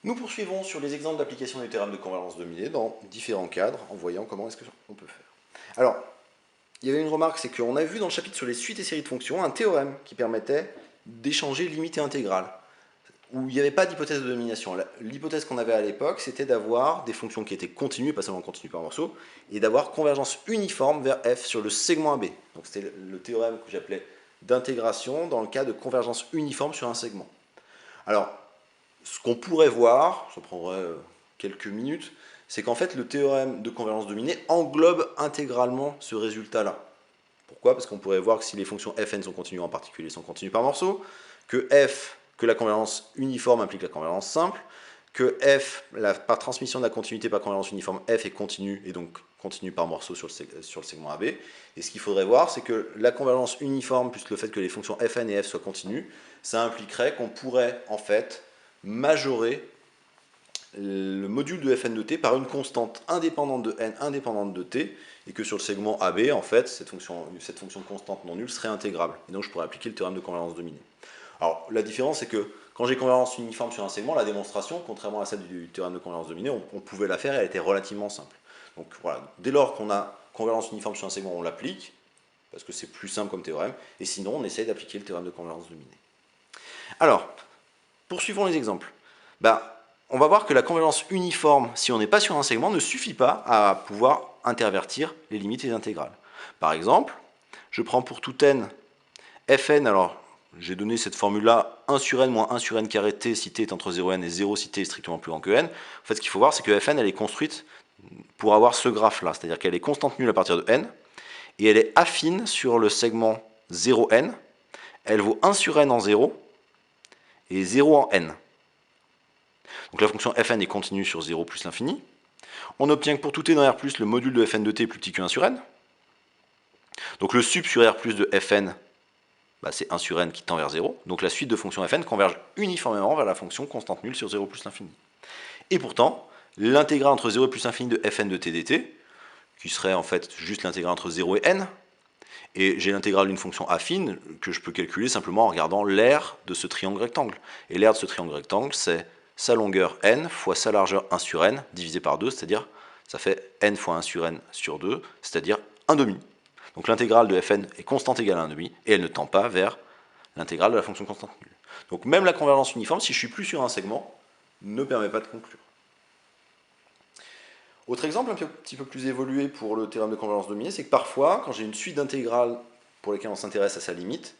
Nous poursuivons sur les exemples d'application du théorème de convergence dominée dans différents cadres en voyant comment est-ce qu'on peut faire. Alors, il y avait une remarque, c'est qu'on a vu dans le chapitre sur les suites et séries de fonctions un théorème qui permettait d'échanger limite et intégrale, où il n'y avait pas d'hypothèse de domination. L'hypothèse qu'on avait à l'époque, c'était d'avoir des fonctions qui étaient continues, pas seulement continues par morceaux, et d'avoir convergence uniforme vers f sur le segment AB. Donc c'était le théorème que j'appelais d'intégration dans le cas de convergence uniforme sur un segment. Alors, ce qu'on pourrait voir, ça prendrait quelques minutes, c'est qu'en fait le théorème de convergence dominée englobe intégralement ce résultat-là. Pourquoi? Parce qu'on pourrait voir que si les fonctions fn sont continues, en particulier sont continues par morceaux, que la convergence uniforme implique la convergence simple, que par transmission de la continuité par convergence uniforme, f est continue et donc continue par morceau sur le segment AB. Et ce qu'il faudrait voir, c'est que la convergence uniforme plus le fait que les fonctions fn et f soient continues, ça impliquerait qu'on pourrait en fait majorer le module de fn de t par une constante indépendante de n, indépendante de t, et que sur le segment AB, en fait, cette fonction de constante non nulle serait intégrable. Et donc je pourrais appliquer le théorème de convergence dominée. Alors la différence, c'est que quand j'ai convergence uniforme sur un segment, la démonstration, contrairement à celle du théorème de convergence dominée, on pouvait la faire et elle était relativement simple. Donc voilà, dès lors qu'on a convergence uniforme sur un segment, on l'applique, parce que c'est plus simple comme théorème, et sinon on essaye d'appliquer le théorème de convergence dominée. Alors, poursuivons les exemples. On va voir que la convergence uniforme, si on n'est pas sur un segment, ne suffit pas à pouvoir intervertir les limites et les intégrales. Par exemple, je prends pour tout n fn, alors j'ai donné cette formule-là, 1 sur n moins 1 sur n carré t si t est entre 0 et n et 0 si t est strictement plus grand que n. En fait, ce qu'il faut voir, c'est que fn, elle est construite pour avoir ce graphe-là, c'est-à-dire qu'elle est constante nulle à partir de n, et elle est affine sur le segment 0n, elle vaut 1 sur n en 0, et 0 en n. Donc la fonction fn est continue sur 0 plus l'infini. On obtient que pour tout t dans R+, le module de fn de t est plus petit que 1 sur n. Donc le sub sur R+, de fn, c'est 1 sur n qui tend vers 0. Donc la suite de fonctions fn converge uniformément vers la fonction constante nulle sur 0 plus l'infini. Et pourtant, l'intégrale entre 0 et plus l'infini de fn de t dt, qui serait en fait juste l'intégrale entre 0 et n, et j'ai l'intégrale d'une fonction affine que je peux calculer simplement en regardant l'aire de ce triangle rectangle. Et l'aire de ce triangle rectangle, c'est sa longueur n fois sa largeur 1 sur n divisé par 2, c'est-à-dire ça fait n fois 1 sur n sur 2, c'est-à-dire 1 demi. Donc l'intégrale de fn est constante égale à 1 demi, et elle ne tend pas vers l'intégrale de la fonction constante nulle. Donc même la convergence uniforme, si je suis plus sur un segment, ne permet pas de conclure. Autre exemple un petit peu plus évolué pour le théorème de convergence dominée, c'est que parfois, quand j'ai une suite d'intégrales pour lesquelles on s'intéresse à sa limite,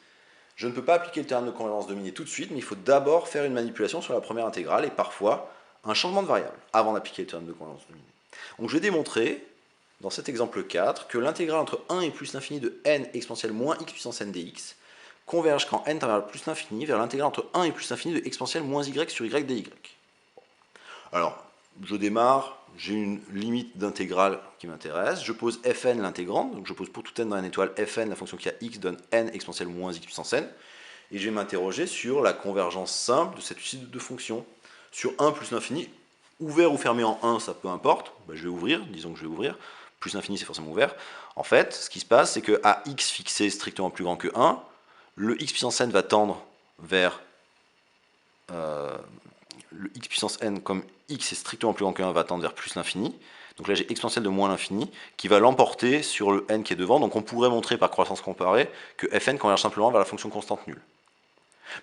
je ne peux pas appliquer le théorème de convergence dominée tout de suite, mais il faut d'abord faire une manipulation sur la première intégrale et parfois un changement de variable avant d'appliquer le théorème de convergence dominée. Donc je vais démontrer, dans cet exemple 4, que l'intégrale entre 1 et plus l'infini de n exponentielle moins x puissance n dx converge quand n tend vers plus l'infini vers l'intégrale entre 1 et plus l'infini de exponentielle moins y sur y dy. Alors, je démarre, j'ai une limite d'intégrale qui m'intéresse, je pose fn l'intégrante, donc je pose pour tout n dans n étoile fn, la fonction qui a x donne n exponentielle moins x puissance n, et je vais m'interroger sur la convergence simple de cette suite de fonctions. Sur 1 plus l'infini, ouvert ou fermé en 1, ça peu importe, je vais ouvrir, disons que je vais ouvrir, plus l'infini c'est forcément ouvert. En fait, ce qui se passe, c'est que à x fixé strictement plus grand que 1, le x puissance n va tendre vers le x puissance n, comme x est strictement plus grand que 1, va tendre vers plus l'infini. Donc là, j'ai exponentielle de moins l'infini qui va l'emporter sur le n qui est devant. Donc on pourrait montrer par croissance comparée que fn converge simplement vers la fonction constante nulle.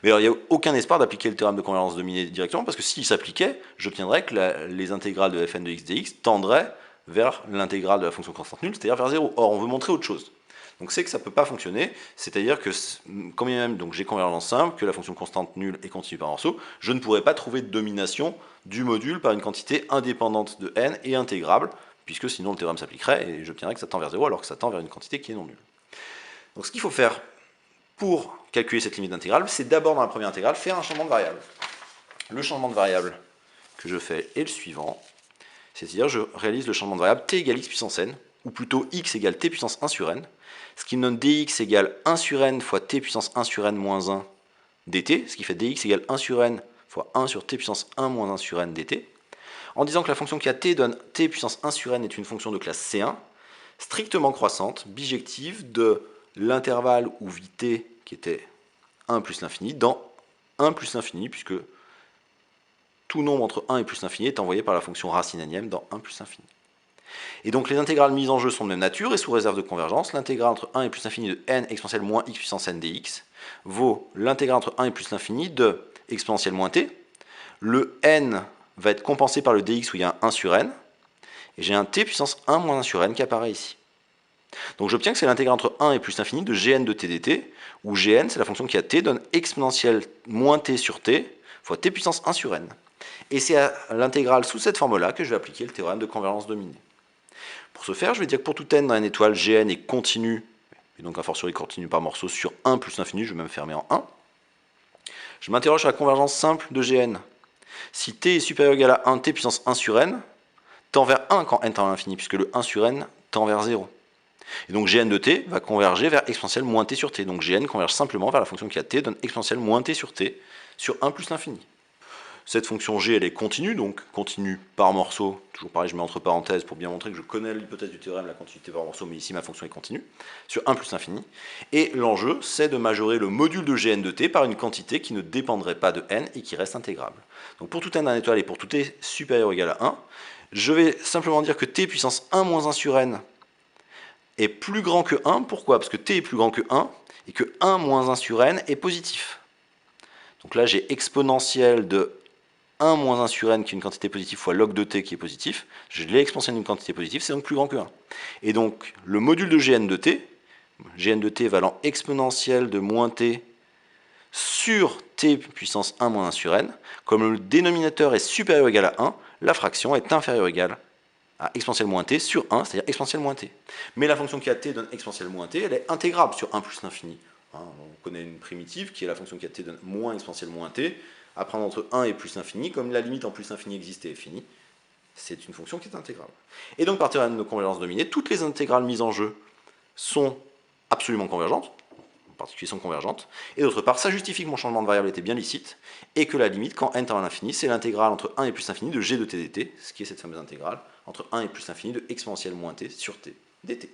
Mais alors, il n'y a aucun espoir d'appliquer le théorème de convergence dominée directement, parce que s'il s'appliquait, j'obtiendrais que les intégrales de fn de x dx tendraient vers l'intégrale de la fonction constante nulle, c'est-à-dire vers 0. Or, on veut montrer autre chose. Donc c'est que ça ne peut pas fonctionner, c'est-à-dire que quand bien même j'ai convergence simple, que la fonction constante nulle est continue par morceau, je ne pourrais pas trouver de domination du module par une quantité indépendante de n et intégrable, puisque sinon le théorème s'appliquerait et j'obtiendrais que ça tend vers 0 alors que ça tend vers une quantité qui est non nulle. Donc ce qu'il faut faire pour calculer cette limite d'intégrale, c'est d'abord dans la première intégrale faire un changement de variable. Le changement de variable que je fais est le suivant, c'est-à-dire je réalise le changement de variable t égale x puissance n, ou plutôt x égale t puissance 1 sur n, ce qui me donne dx égale 1 sur n fois t puissance 1 sur n moins 1 dt, ce qui fait dx égale 1 sur n fois 1 sur t puissance 1 moins 1 sur n dt, en disant que la fonction qui a t donne t puissance 1 sur n est une fonction de classe C1, strictement croissante, bijective de l'intervalle où vit t, qui était 1 plus l'infini, dans 1 plus l'infini, puisque tout nombre entre 1 et plus l'infini est envoyé par la fonction racine énième dans 1 plus l'infini. Et donc les intégrales mises en jeu sont de même nature et sous réserve de convergence, l'intégrale entre 1 et plus l'infini de n exponentielle moins x puissance n dx vaut l'intégrale entre 1 et plus l'infini de exponentielle moins t. Le n va être compensé par le dx où il y a un 1 sur n, et j'ai un t puissance 1 moins 1 sur n qui apparaît ici. Donc j'obtiens que c'est l'intégrale entre 1 et plus l'infini de gn de t dt, où gn, c'est la fonction qui a t, donne exponentielle moins t sur t, fois t puissance 1 sur n. Et c'est à l'intégrale sous cette forme-là que je vais appliquer le théorème de convergence dominée. Pour ce faire, je vais dire que pour tout n dans une étoile, gn est continu, et donc a fortiori continu par morceau sur 1 plus l'infini, je vais même fermer en 1. Je m'interroge sur la convergence simple de gn. Si t est supérieur ou égal à 1, t puissance 1 sur n, tend vers 1 quand n tend à l'infini, puisque le 1 sur n tend vers 0. Et donc Gn de t va converger vers exponentielle moins t sur t. Donc Gn converge simplement vers la fonction qui a t, donne exponentielle moins t sur 1 plus l'infini. Cette fonction g, elle est continue, donc continue par morceau. Toujours pareil, je mets entre parenthèses pour bien montrer que je connais l'hypothèse du théorème, la continuité par morceau, mais ici ma fonction est continue, sur 1 plus l'infini. Et l'enjeu, c'est de majorer le module de Gn de t par une quantité qui ne dépendrait pas de n et qui reste intégrable. Donc pour tout n d'un étoile et pour tout t supérieur ou égal à 1, je vais simplement dire que t puissance 1 moins 1 sur n est plus grand que 1. Pourquoi? Parce que t est plus grand que 1 et que 1 moins 1 sur n est positif. Donc là, j'ai exponentielle de 1 moins 1 sur n qui est une quantité positive fois log de t qui est positif. Je l'ai exponentielle d'une quantité positive, c'est donc plus grand que 1. Et donc, le module de Gn de t valant exponentielle de moins t sur t puissance 1 moins 1 sur n, comme le dénominateur est supérieur ou égal à 1, la fraction est inférieure ou égale à exponentielle moins t sur 1, c'est-à-dire exponentielle moins t. Mais la fonction qui a t donne exponentielle moins t, elle est intégrable sur 1 plus l'infini. On connaît une primitive qui est la fonction qui a t donne moins exponentielle moins t, à prendre entre 1 et plus l'infini, comme la limite en plus l'infini existe et est finie, c'est une fonction qui est intégrable. Et donc par théorème de convergence dominée, toutes les intégrales mises en jeu sont absolument convergentes, en particulier sont convergentes, et d'autre part, ça justifie que mon changement de variable était bien licite, et que la limite, quand n tend à l'infini, c'est l'intégrale entre 1 et plus l'infini de g de t dt, ce qui est cette fameuse intégrale, entre 1 et plus l'infini de exponentielle moins t sur t dt.